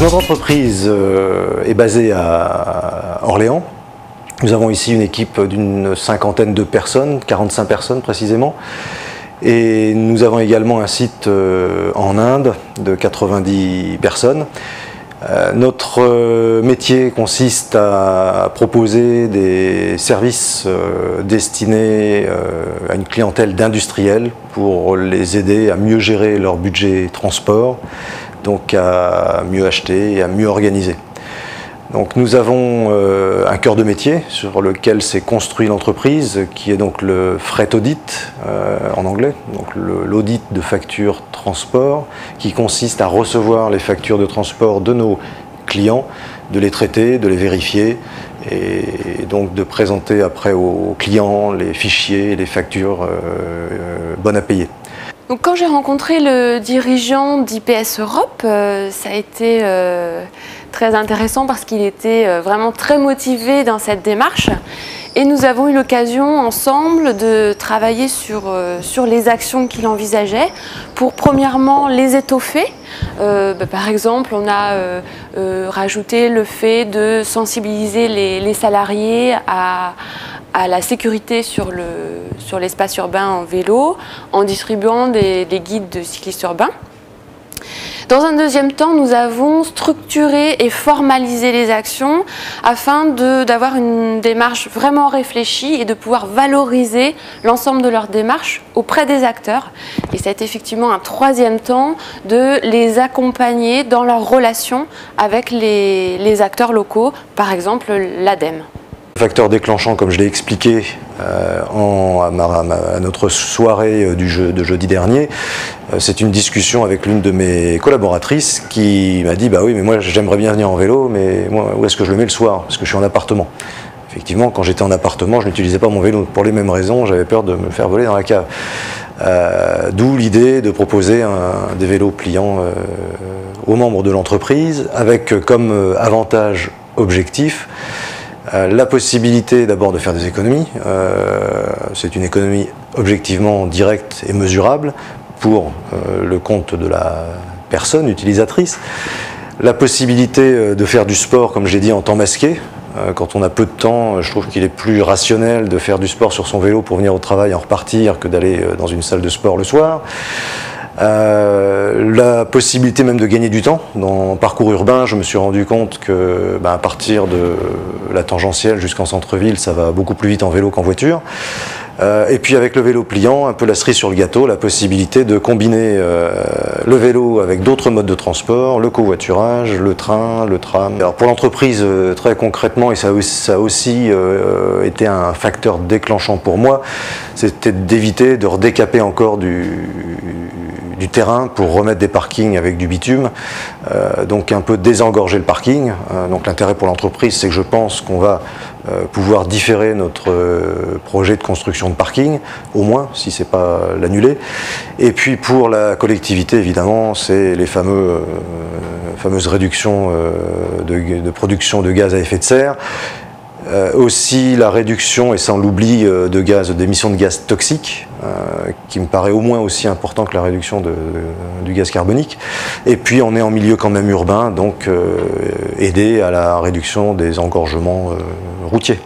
notre entreprise est basée à Orléans. Nous avons ici une équipe d'une cinquantaine de personnes, 45 personnes précisément. Et nous avons également un site en Inde de 90 personnes. Notre métier consiste à proposer des services destinés à une clientèle d'industriels pour les aider à mieux gérer leur budget transport, donc à mieux acheter et à mieux organiser. Donc nous avons un cœur de métier sur lequel s'est construit l'entreprise, qui est donc le freight audit en anglais, donc l'audit de factures transport, qui consiste à recevoir les factures de transport de nos clients, de les traiter, de les vérifier et donc de présenter après aux clients les fichiers, les factures bonnes à payer. Donc quand j'ai rencontré le dirigeant d'IPS Europe, ça a été très intéressant parce qu'il était vraiment très motivé dans cette démarche. Et nous avons eu l'occasion ensemble de travailler sur les actions qu'il envisageait pour premièrement les étoffer. Par exemple, on a rajouté le fait de sensibiliser les salariés à la sécurité sur l'espace urbain en vélo, en distribuant des guides de cyclistes urbains. Dans un deuxième temps, nous avons structuré et formalisé les actions afin d'avoir une démarche vraiment réfléchie et de pouvoir valoriser l'ensemble de leur démarche auprès des acteurs. Et ça a été effectivement un troisième temps de les accompagner dans leur relation avec les acteurs locaux, par exemple l'ADEME. Le facteur déclenchant, comme je l'ai expliqué à notre soirée de jeudi dernier, c'est une discussion avec l'une de mes collaboratrices qui m'a dit « bah oui, mais moi j'aimerais bien venir en vélo, mais moi, où est-ce que je le mets le soir? Parce que je suis en appartement ». Effectivement, quand j'étais en appartement, je n'utilisais pas mon vélo. Pour les mêmes raisons, j'avais peur de me faire voler dans la cave. D'où l'idée de proposer des vélos pliants aux membres de l'entreprise, avec comme avantage objectif la possibilité d'abord de faire des économies. C'est une économie objectivement directe et mesurable pour le compte de la personne utilisatrice. La possibilité de faire du sport, comme j'ai dit, en temps masqué. Quand on a peu de temps, je trouve qu'il est plus rationnel de faire du sport sur son vélo pour venir au travail et en repartir que d'aller dans une salle de sport le soir. La possibilité même de gagner du temps. Dans le parcours urbain, je me suis rendu compte que à partir de la tangentielle jusqu'en centre-ville, ça va beaucoup plus vite en vélo qu'en voiture. Et puis avec le vélo pliant, un peu la cerise sur le gâteau, la possibilité de combiner le vélo avec d'autres modes de transport, le covoiturage, le train, le tram. Alors pour l'entreprise, très concrètement, et ça a aussi été un facteur déclenchant pour moi, c'était d'éviter de redécaper encore du terrain pour remettre des parkings avec du bitume, donc un peu désengorger le parking. Donc l'intérêt pour l'entreprise, c'est que je pense qu'on va pouvoir différer notre projet de construction de parking, au moins, si ce n'est pas l'annuler. Et puis pour la collectivité, évidemment, c'est les fameuses réductions de production de gaz à effet de serre. Aussi la réduction, et sans l'oubli, d'émissions de gaz toxiques, qui me paraît au moins aussi important que la réduction du gaz carbonique. Et puis on est en milieu quand même urbain, donc aider à la réduction des engorgements routiers.